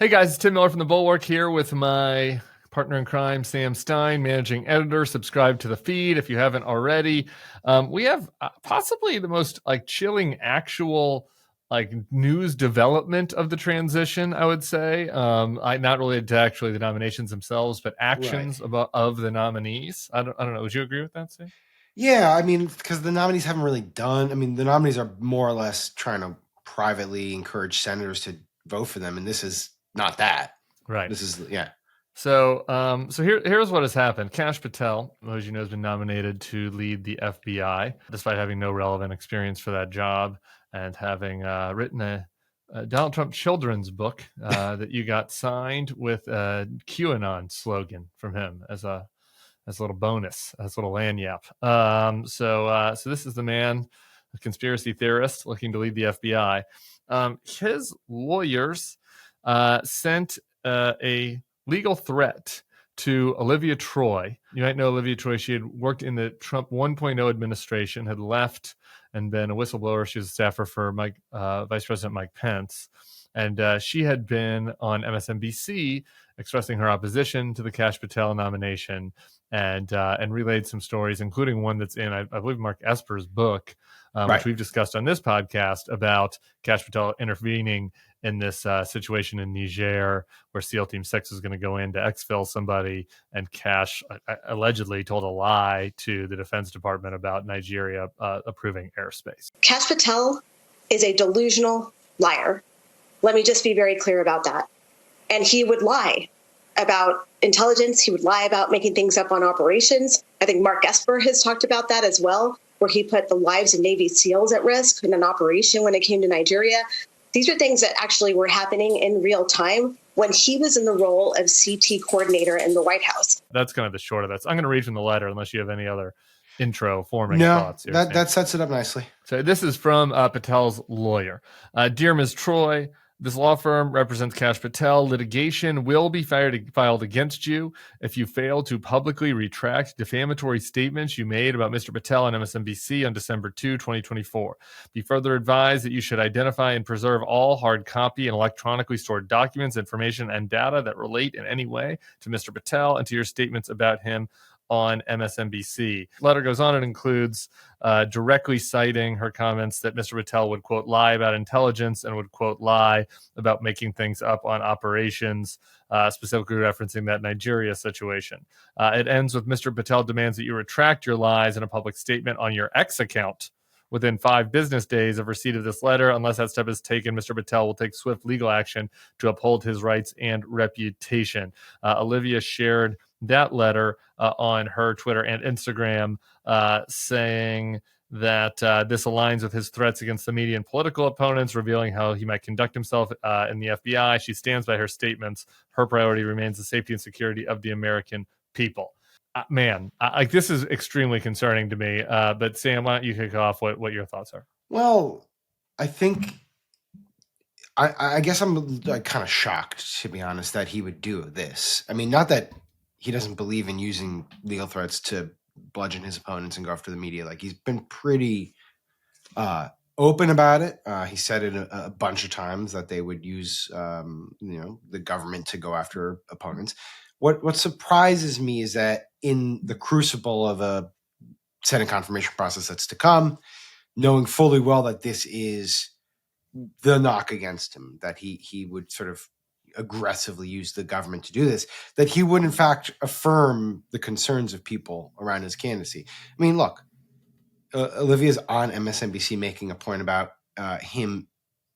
Hey guys, it's Tim Miller from the Bulwark here with my partner in crime, Sam Stein, managing editor. Subscribe to the feed if you haven't already. We have possibly the most chilling actual news development of the transition, I would say. Not related to actually the nominations themselves, but actions of the nominees. I don't know. Would you agree with that, Sam? Yeah, I mean, because the nominees haven't really done. I mean, the nominees are more or less trying to privately encourage senators to vote for them, and this is not that. Right. This is So, here's what has happened. Kash Patel, who as you know has been nominated to lead the FBI, despite having no relevant experience for that job and having written a Donald Trump children's book that you got signed with a QAnon slogan from him as a little bonus, as a little lanyap. So this is the man, a conspiracy theorist looking to lead the FBI. His lawyers sent a legal threat to Olivia Troye. You might know Olivia Troye. She had worked in the Trump 1.0 administration, had left and been a whistleblower. She was a staffer for Vice President Mike Pence. And she had been on MSNBC expressing her opposition to the Kash Patel nomination and relayed some stories, including one that's in, I believe, Mark Esper's book, which we've discussed on this podcast, about Kash Patel intervening in this situation in Niger where SEAL Team 6 is going to go in to exfil somebody, and Kash allegedly told a lie to the Defense Department about Nigeria approving airspace. Kash Patel is a delusional liar. Let me just be very clear about that. And he would lie about intelligence. He would lie about making things up on operations. I think Mark Esper has talked about that as well, where he put the lives of Navy SEALs at risk in an operation when it came to Nigeria. These are things that actually were happening in real time when he was in the role of CT coordinator in the White House. That's kind of the short of that. So I'm going to read from the letter unless you have any other intro forming thoughts here. That sets it up nicely. So this is from Patel's lawyer. Dear Ms. Troye, this law firm represents Kash Patel. Litigation will be filed against you if you fail to publicly retract defamatory statements you made about Mr. Patel on MSNBC on December 2, 2024. Be further advised that you should identify and preserve all hard copy and electronically stored documents, information, and data that relate in any way to Mr. Patel and to your statements about him on MSNBC. Letter goes on and includes directly citing her comments that Mr. Patel would, quote, lie about intelligence and would, quote, lie about making things up on operations, specifically referencing that Nigeria situation. It ends with Mr. Patel demands that you retract your lies in a public statement on your X account within 5 business days of receipt of this letter. Unless that step is taken, Mr. Patel will take swift legal action to uphold his rights and reputation. Olivia shared that letter on her Twitter and Instagram, saying that this aligns with his threats against the media and political opponents, revealing how he might conduct himself in the FBI. She stands by her statements. Her priority remains the safety and security of the American people. This is extremely concerning to me. But Sam, why don't you kick off what your thoughts are? Well, I think I guess I'm kind of shocked, to be honest, that he would do this. I mean, not that he doesn't believe in using legal threats to bludgeon his opponents and go after the media. Like, he's been pretty open about it. He said it a bunch of times that they would use, the government to go after opponents. What surprises me is that in the crucible of a Senate confirmation process that's to come, knowing fully well that this is the knock against him, that he would sort of aggressively use the government to do this, that he would in fact affirm the concerns of people around his candidacy. I mean, look, Olivia's on MSNBC making a point about him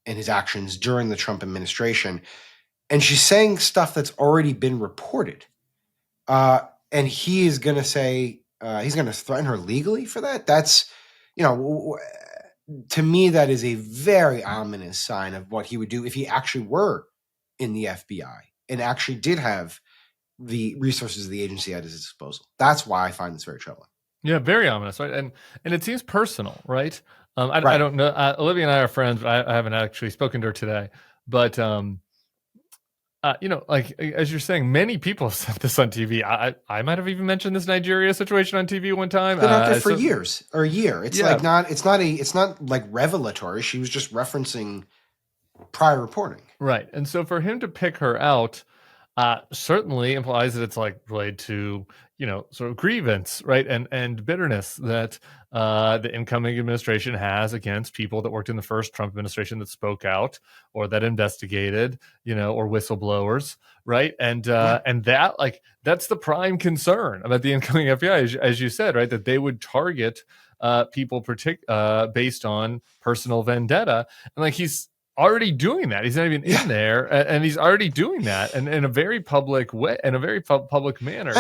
and his actions during the Trump administration, and she's saying stuff that's already been reported. And he is going to say, he's going to threaten her legally for that. That's, to me, that is a very ominous sign of what he would do if he actually were in the FBI and actually did have the resources of the agency at his disposal. That's why I find this very troubling. Yeah, very ominous, right? And it seems personal, right? I don't know. Olivia and I are friends, but I haven't actually spoken to her today. But as you're saying, many people have said this on TV. I might have even mentioned this Nigeria situation on TV one time. It's been out there for years or a year. It's not like revelatory. She was just referencing prior reporting. Right. And so for him to pick her out certainly implies that it's like related to, sort of grievance, right? And bitterness that the incoming administration has against people that worked in the first Trump administration that spoke out or that investigated, or whistleblowers, right? And that, like, that's the prime concern about the incoming FBI, as you said, right? That they would target people based on personal vendetta. And like he's already doing that. He's not even in there, and he's already doing that, and in a very public way, in a very public manner.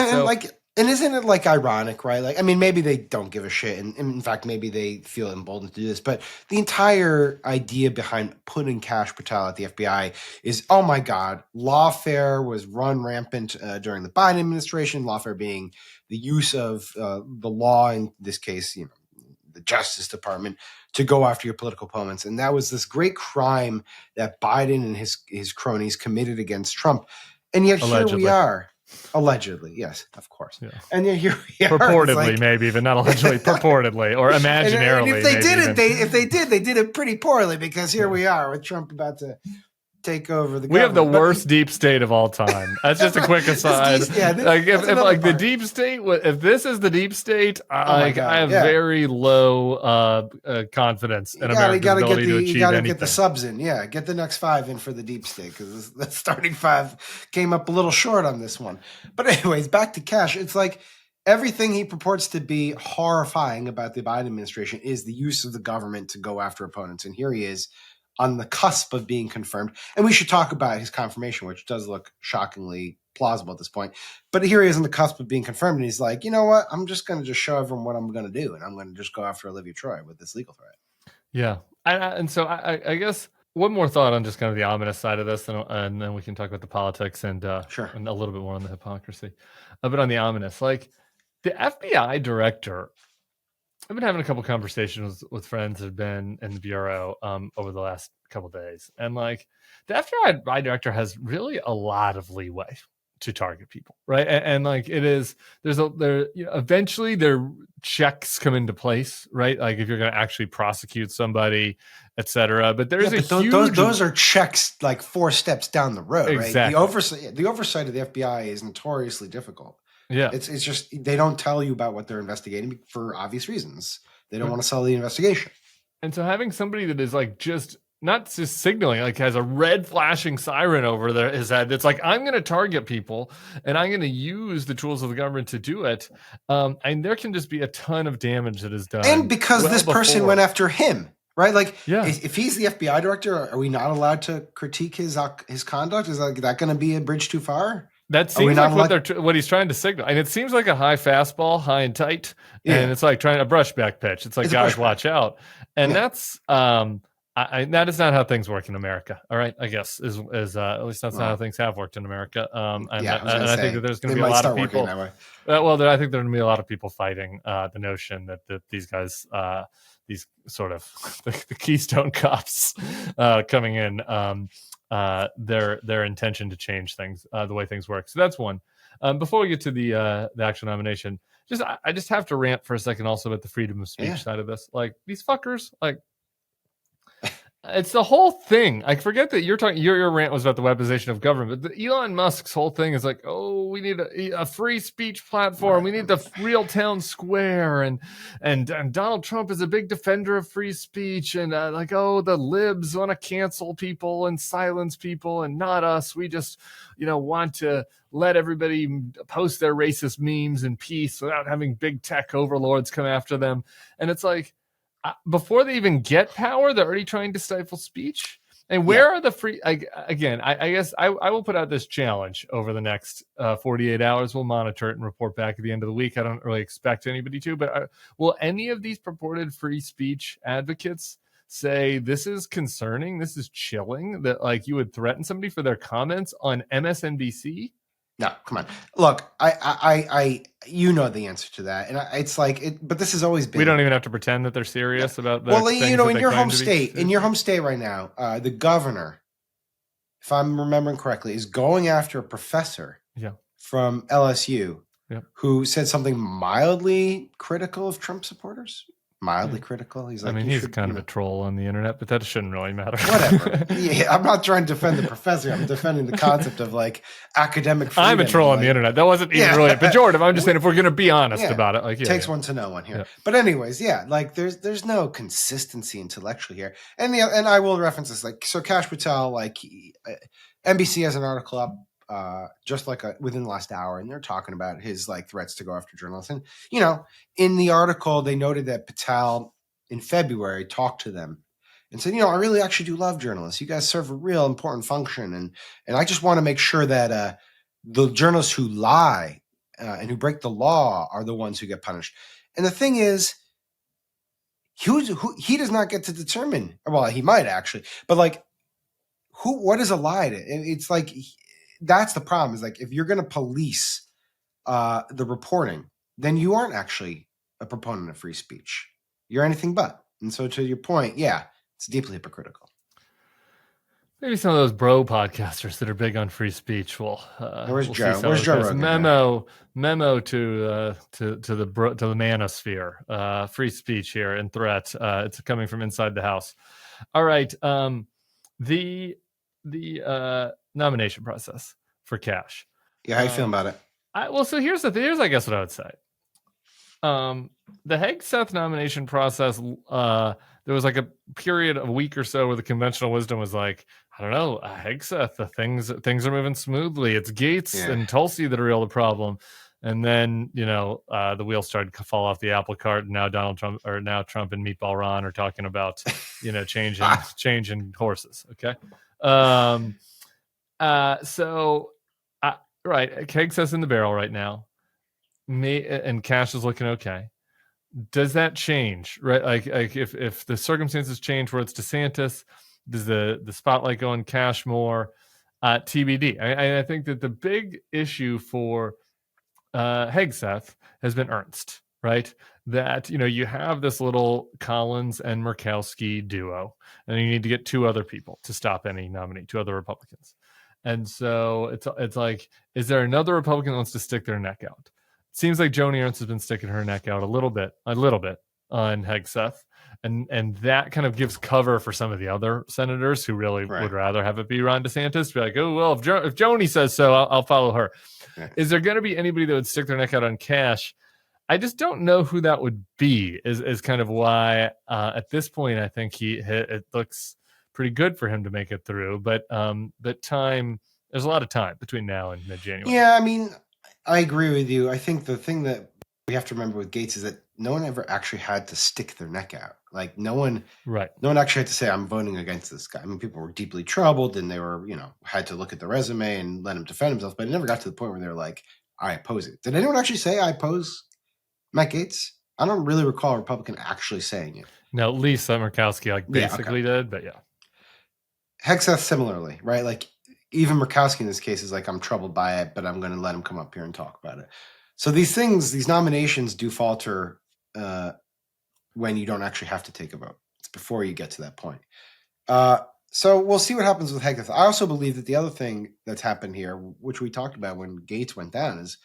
And isn't it like ironic, right? Like, I mean, maybe they don't give a shit, and in fact, maybe they feel emboldened to do this. But the entire idea behind putting Kash Patel at the FBI is, oh my God, lawfare was run rampant during the Biden administration. Lawfare being the use of the law, in this case, the Justice Department, to go after your political opponents. And that was this great crime that Biden and his cronies committed against Trump. And yet Allegedly. Here we are. Allegedly, yes, of course. Yeah. And yet here we are. Purportedly, maybe, but not allegedly, purportedly, or imaginarily. And if they did it, they did it pretty poorly, because here we are with Trump about to take over the government. We have the worst deep state of all time. That's just a quick aside. If the deep state, if this is the deep state, I have very low confidence in America's ability to achieve anything. You got to get the subs in. Yeah, get the next 5 in for the deep state, because the starting 5 came up a little short on this one. But anyways, back to Kash. It's like everything he purports to be horrifying about the Biden administration is the use of the government to go after opponents. And here he is, on the cusp of being confirmed. And we should talk about his confirmation, which does look shockingly plausible at this point. But here he is on the cusp of being confirmed, and he's like, you know what? I'm just going to show everyone what I'm going to do, and I'm going to just go after Olivia Troye with this legal threat. Yeah. And so I guess one more thought on just kind of the ominous side of this, and then we can talk about the politics and sure, and a little bit more on the hypocrisy. But on the ominous, like the FBI director, I've been having a couple conversations with friends who've been in the bureau over the last couple of days, and like the FBI director has really a lot of leeway to target people, right? And like eventually their checks come into place, right? Like if you're going to actually prosecute somebody, etc. But there's those are checks like 4 steps down the road, exactly. Right? The oversight of the FBI is notoriously difficult. Yeah, it's just they don't tell you about what they're investigating for obvious reasons. They don't want to sell the investigation. And so having somebody that is like just not just signaling, like has a red flashing siren over his head that's like, I'm going to target people and I'm going to use the tools of the government to do it. And there can just be a ton of damage that is done. And because this person went after him, right? Like, if he's the FBI director, are we not allowed to critique his conduct? Is that going to be a bridge too far? That seems like what he's trying to signal. And it seems like a high fastball, high and tight. Yeah. And it's like trying a brushback pitch. It's like, guys, watch out. And that's that is not how things work in America. All right. I guess is at least that's not how things have worked in America. And I think that there's going to be a lot of people. I think there are going to be a lot of people fighting the notion that these guys, these sort of the Keystone Cops coming in, their intention to change things, the way things work. So that's one. Before we get to the actual nomination, I just have to rant for a second also about the freedom of speech side of this. Like these fuckers, like it's the whole thing. I forget that you're talking. Your rant was about the weaponization of government. But Elon Musk's whole thing is like, oh, we need a free speech platform. We need the real town square, and Donald Trump is a big defender of free speech. And the libs want to cancel people and silence people, and not us. We just, want to let everybody post their racist memes in peace without having big tech overlords come after them. And it's like, before they even get power, they're already trying to stifle speech. And where are the free? I guess I will put out this challenge over the next 48 hours. We'll monitor it and report back at the end of the week. I don't really expect anybody to, but will any of these purported free speech advocates say this is concerning, this is chilling, that like you would threaten somebody for their comments on MSNBC? No, come on. Look, I the answer to that, and it's like, but this has always been. We don't even have to pretend that they're serious about that. Well, in your home state right now, the governor, if I'm remembering correctly, is going after a professor from LSU who said something mildly critical of Trump supporters. mildly critical. He's like, he's kind of a troll on the internet, but that shouldn't really matter. Whatever. Yeah, I'm not trying to defend the professor. I'm defending the concept of like academic freedom. I'm a troll on the internet. That wasn't even really a pejorative. I'm just saying if we're going to be honest about it, like takes one to know one here. Yeah. But anyways, like there's no consistency intellectually here. And I will reference this, like, so Kash Patel, like NBC has an article up just like within the last hour, and they're talking about his like threats to go after journalists. And in the article they noted that Patel in February talked to them and said, I really actually do love journalists. You guys serve a real important function, and I just want to make sure that the journalists who lie and who break the law are the ones who get punished. And the thing is, he does not get to determine. Well, he might actually, but like, what is a lie to? It's like. That's the problem, is like, if you're going to police the reporting, then you aren't actually a proponent of free speech. You're anything but. And so to your point, it's deeply hypocritical. Maybe some of those bro podcasters that are big on free speech will. Where's Joe? Where's Joe Rogan? Memo to the manosphere. Free speech here and threat. It's coming from inside the house. All right. The nomination process for Kash. Yeah, how you feeling about it? So here's I guess what I would say. The Hegseth nomination process, there was like a period of a week or so where the conventional wisdom was like, I don't know, Hegseth, things are moving smoothly. It's Gates and Tulsi that are the problem. And then, the wheels started to fall off the apple cart, and now Trump and Meatball Ron are talking about, changing horses. Okay. Right, Hegseth's in the barrel right now. And Kash is looking okay. Does that change? Right, like if the circumstances change where it's DeSantis, does the spotlight go on Kash more? TBD. I think that the big issue for Hegseth has been Ernst. Right, that you have this little Collins and Murkowski duo, and you need to get two other people to stop any nominee, two other Republicans. And so it's like, is there another Republican that wants to stick their neck out? It seems like Joni Ernst has been sticking her neck out a little bit on Hegseth, and that kind of gives cover for some of the other senators who really would rather have it be Ron DeSantis. Be like, oh well, if Joni says so, I'll follow her. Right. Is there going to be anybody that would stick their neck out on Kash? I just don't know who that would be. Is kind of why at this point I think it looks pretty good for him to make it through. But time, there's a lot of time between now and mid-January. Yeah, I agree with you. I think the thing that we have to remember with Gates is that no one ever actually had to stick their neck out. Like no one actually had to say, I'm voting against this guy. People were deeply troubled, and they were, had to look at the resume and let him defend himself. But it never got to the point where they're like, I oppose it. Did anyone actually say I oppose Matt Gaetz? I don't really recall a Republican actually saying it. No, Lisa Murkowski basically did, but yeah. Hegseth similarly, right? Like even Murkowski in this case is like, I'm troubled by it, but I'm going to let him come up here and talk about it. So these nominations do falter when you don't actually have to take a vote. It's before you get to that point. So we'll see what happens with Hegseth. I also believe that the other thing that's happened here, which we talked about when Gates went down, is,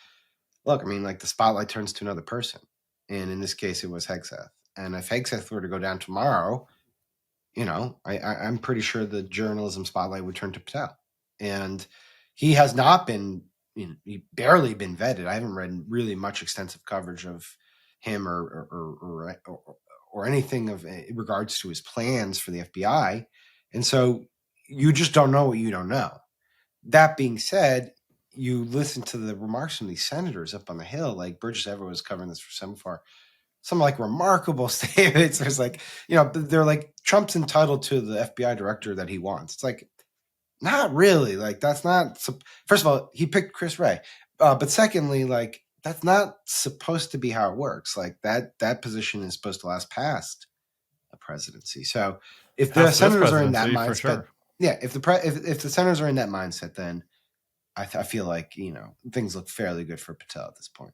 look, the spotlight turns to another person. And in this case, it was Hegseth. And if Hegseth were to go down tomorrow, I'm pretty sure the journalism spotlight would turn to Patel. And he has not been, he barely been vetted. I haven't read really much extensive coverage of him or anything of in regards to his plans for the FBI. And so you just don't know what you don't know. That being said, you listen to the remarks from these senators up on the Hill, like Burgess Everett was covering this for Semaphore. Some like remarkable statements. There's like, they're like, Trump's entitled to the FBI director that he wants. It's like, not really. Like, that's not, first of all, he picked Chris Wray. But secondly, like, that's not supposed to be how it works. Like that position is supposed to last past a presidency. So if the senators are in that mindset, if the senators are in that mindset, then I feel like, things look fairly good for Patel at this point.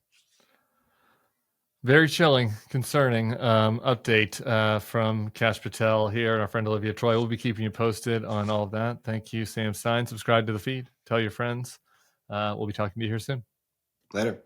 Very chilling, concerning update from Kash Patel here and our friend Olivia Troye. We'll be keeping you posted on all of that. Thank you, Sam Stein. Subscribe to the feed. Tell your friends. We'll be talking to you here soon. Later.